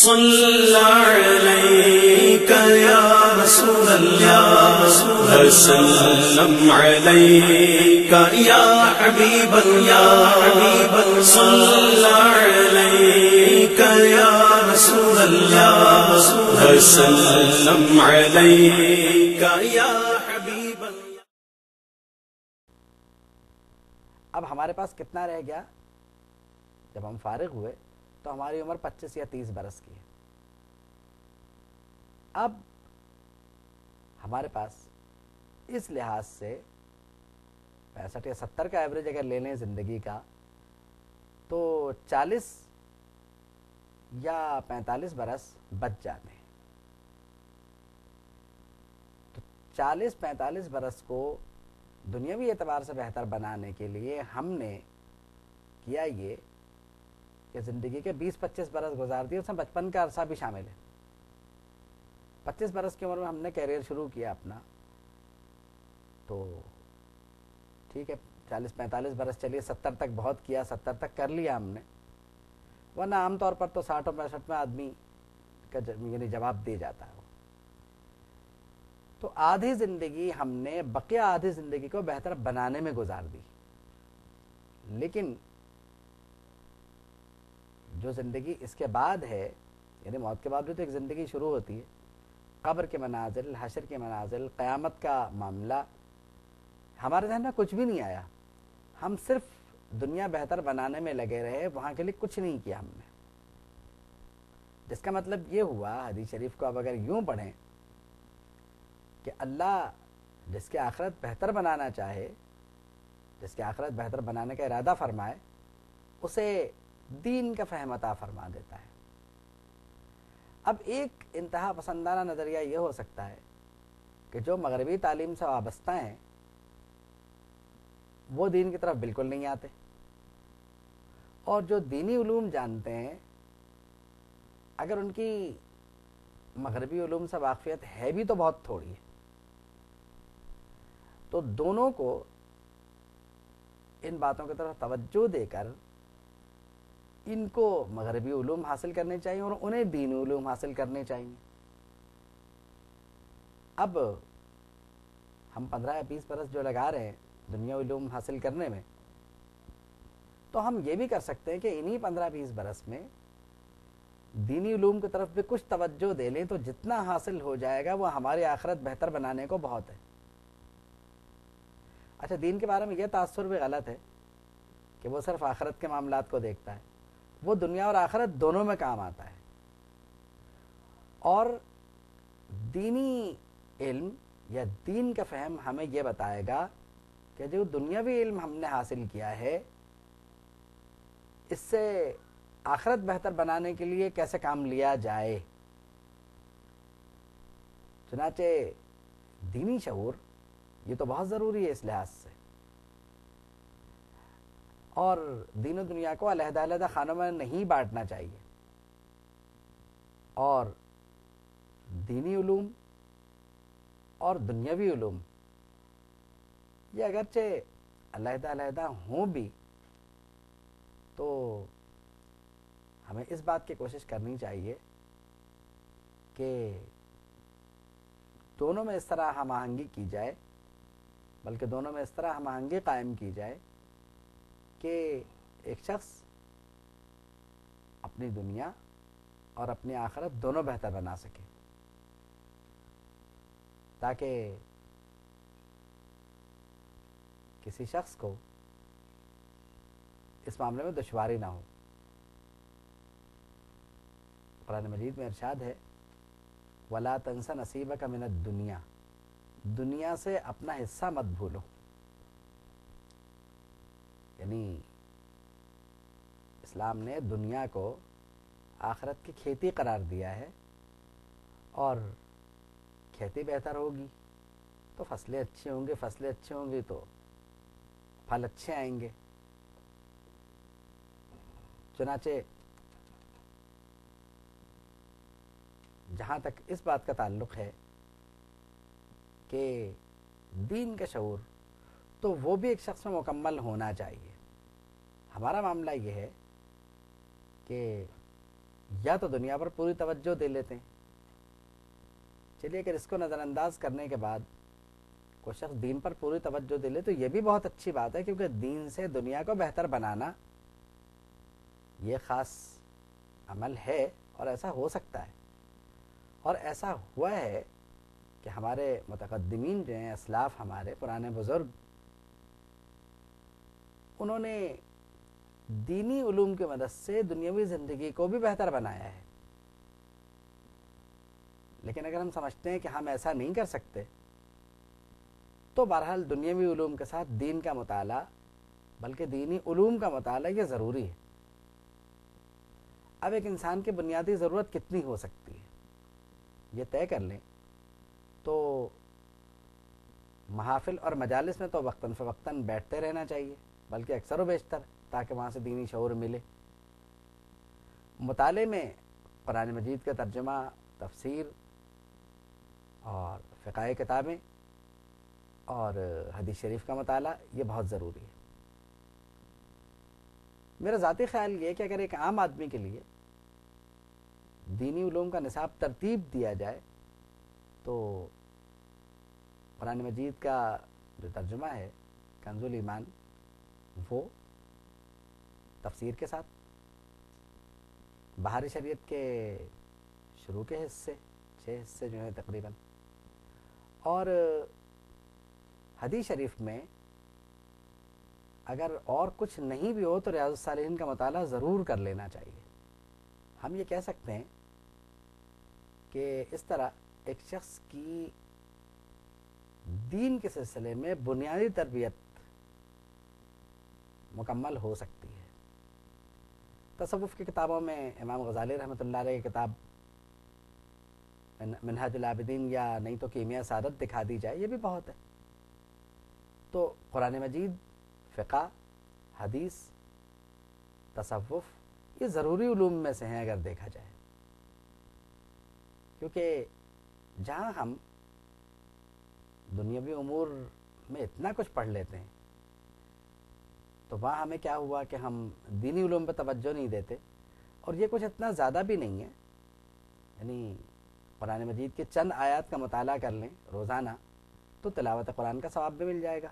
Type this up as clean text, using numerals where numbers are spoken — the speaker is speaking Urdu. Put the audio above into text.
صلی علیک یا رسول اللہ وسلم علیک یا حبیب اللہ صلی علیک یا رسول اللہ وسلم علیک یا حبیب اللہ۔ اب ہمارے پاس کتنا رہ گیا؟ جب ہم فارغ ہوئے تو ہماری عمر 25 یا 30 برس کی ہے۔ اب ہمارے پاس اس لحاظ سے 65 یا 70 کا ایوریج اگر لے لیں زندگی کا، تو 40 یا 45 برس بچ جاتے ہیں۔ تو 40-45 برس کو دنیاوی اعتبار سے بہتر بنانے کے لیے ہم نے کیا یہ کہ زندگی کے 20-25 برس گزار دیے، اس میں بچپن کا عرصہ بھی شامل ہے۔ 25 برس کی عمر میں ہم نے کیریئر شروع کیا اپنا، تو ٹھیک ہے 40-45 برس چلیے، 70 تک بہت کیا، 70 تک کر لیا ہم نے، ورنہ عام طور پر تو 60 اور 65 میں آدمی کا یعنی جواب دے جاتا ہے۔ تو آدھی زندگی ہم نے بقیہ آدھی زندگی کو بہتر بنانے میں گزار دی، لیکن جو زندگی اس کے بعد ہے، یعنی موت کے بعد بھی تو ایک زندگی شروع ہوتی ہے، قبر کے مناظر، حشر کے مناظر، قیامت کا معاملہ، ہمارے ذہن میں کچھ بھی نہیں آیا۔ ہم صرف دنیا بہتر بنانے میں لگے رہے، وہاں کے لیے کچھ نہیں کیا ہم نے، جس کا مطلب یہ ہوا، حدیث شریف کو اب اگر یوں پڑھیں کہ اللہ جس کے آخرت بہتر بنانا چاہے، جس کے آخرت بہتر بنانے کا ارادہ فرمائے، اسے دین کا فہم عطا فرما دیتا ہے۔ اب ایک انتہا پسندانہ نظریہ یہ ہو سکتا ہے کہ جو مغربی تعلیم سے وابستہ ہیں وہ دین کی طرف بالکل نہیں آتے، اور جو دینی علوم جانتے ہیں اگر ان کی مغربی علوم سے واقفیت ہے بھی تو بہت تھوڑی ہے، تو دونوں کو ان باتوں کی طرف توجہ دے کر ان کو مغربی علوم حاصل کرنے چاہیے اور انہیں دینی علوم حاصل کرنے چاہیے۔ اب ہم 15 یا 20 برس جو لگا رہے ہیں دنیا علوم حاصل کرنے میں، تو ہم یہ بھی کر سکتے ہیں کہ انہی 15-20 برس میں دینی علوم کی طرف بھی کچھ توجہ دے لیں، تو جتنا حاصل ہو جائے گا وہ ہماری آخرت بہتر بنانے کو بہت ہے۔ اچھا، دین کے بارے میں یہ تاثر بھی غلط ہے کہ وہ صرف آخرت کے معاملات کو دیکھتا ہے، وہ دنیا اور آخرت دونوں میں کام آتا ہے، اور دینی علم یا دین کا فہم ہمیں یہ بتائے گا کہ جو دنیاوی علم ہم نے حاصل کیا ہے اس سے آخرت بہتر بنانے کے لیے کیسے کام لیا جائے۔ چنانچہ دینی شعور یہ تو بہت ضروری ہے اس لحاظ سے، اور دین و دنیا کو علیحدہ علیحدہ خانوں میں نہیں بانٹنا چاہیے، اور دینی علوم اور دنیاوی علوم یہ اگرچہ علیحدہ علیحدہ ہوں بھی تو ہمیں اس بات کی کوشش کرنی چاہیے کہ دونوں میں اس طرح ہم آہنگی کی جائے، بلکہ دونوں میں اس طرح ہم آہنگی قائم کی جائے کہ ایک شخص اپنی دنیا اور اپنی آخرت دونوں بہتر بنا سکے، تاکہ کسی شخص کو اس معاملے میں دشواری نہ ہو۔ قرآن مجید میں ارشاد ہے وَلَا تَنْسَ نَصِيبَكَ مِنَ الدُّنْيَا، دنیا سے اپنا حصہ مت بھولو، یعنی اسلام نے دنیا کو آخرت کی کھیتی قرار دیا ہے، اور کھیتی بہتر ہوگی تو فصلیں اچھی ہوں گی، فصلیں اچھی ہوں گی تو پھل اچھے آئیں گے۔ چنانچہ جہاں تک اس بات کا تعلق ہے کہ دین کا شعور، تو وہ بھی ایک شخص میں مکمل ہونا چاہیے۔ ہمارا معاملہ یہ ہے کہ یا تو دنیا پر پوری توجہ دے لیتے ہیں. چلیے اگر اس کو نظر انداز کرنے کے بعد کوئی شخص دین پر پوری توجہ دے لے تو یہ بھی بہت اچھی بات ہے، کیونکہ دین سے دنیا کو بہتر بنانا یہ خاص عمل ہے اور ایسا ہو سکتا ہے. اور ایسا ہوا ہے کہ ہمارے متقدمین جو ہیں، اسلاف ہمارے پرانے بزرگ، انہوں نے دینی علوم کی مدد سے دنیاوی زندگی کو بھی بہتر بنایا ہے. لیکن اگر ہم سمجھتے ہیں کہ ہم ایسا نہیں کر سکتے تو بہرحال دنیاوی علوم کے ساتھ دین کا مطالعہ، بلکہ دینی علوم کا مطالعہ یہ ضروری ہے. اب ایک انسان کی بنیادی ضرورت کتنی ہو سکتی ہے یہ طے کر لیں تو محافل اور مجالس میں تو وقتاً فوقتاً بیٹھتے رہنا چاہیے، بلکہ اکثر و بیشتر، تاکہ وہاں سے دینی شعور ملے. مطالعے میں قرآن مجید کا ترجمہ، تفسیر اور فقہ کتابیں اور حدیث شریف کا مطالعہ یہ بہت ضروری ہے. میرا ذاتی خیال یہ ہے کہ اگر ایک عام آدمی کے لیے دینی علوم کا نصاب ترتیب دیا جائے تو قرآن مجید کا جو ترجمہ ہے کنز الایمان، وہ تفسیر کے ساتھ، بہار شریعت کے شروع کے حصے 6 حصے جو ہیں تقریباً، اور حدیث شریف میں اگر اور کچھ نہیں بھی ہو تو ریاض الصالحین کا مطالعہ ضرور کر لینا چاہیے. ہم یہ کہہ سکتے ہیں کہ اس طرح ایک شخص کی دین کے سلسلے میں بنیادی تربیت مکمل ہو سکتی ہے. تصوف کی کتابوں میں امام غزالی رحمۃ اللہ علیہ کی کتاب منہاج العابدین یا نہیں تو کیمیا سعادت دکھا دی جائے، یہ بھی بہت ہے. تو قرآن مجید، فقہ، حدیث، تصوف یہ ضروری علوم میں سے ہیں اگر دیکھا جائے، کیونکہ جہاں ہم دنیاوی امور میں اتنا کچھ پڑھ لیتے ہیں تو وہاں ہمیں کیا ہوا کہ ہم دینی علوم پہ توجہ نہیں دیتے. اور یہ کچھ اتنا زیادہ بھی نہیں ہے، یعنی قرآن مجید کے چند آیات کا مطالعہ کر لیں روزانہ تو تلاوت قرآن کا ثواب بھی مل جائے گا.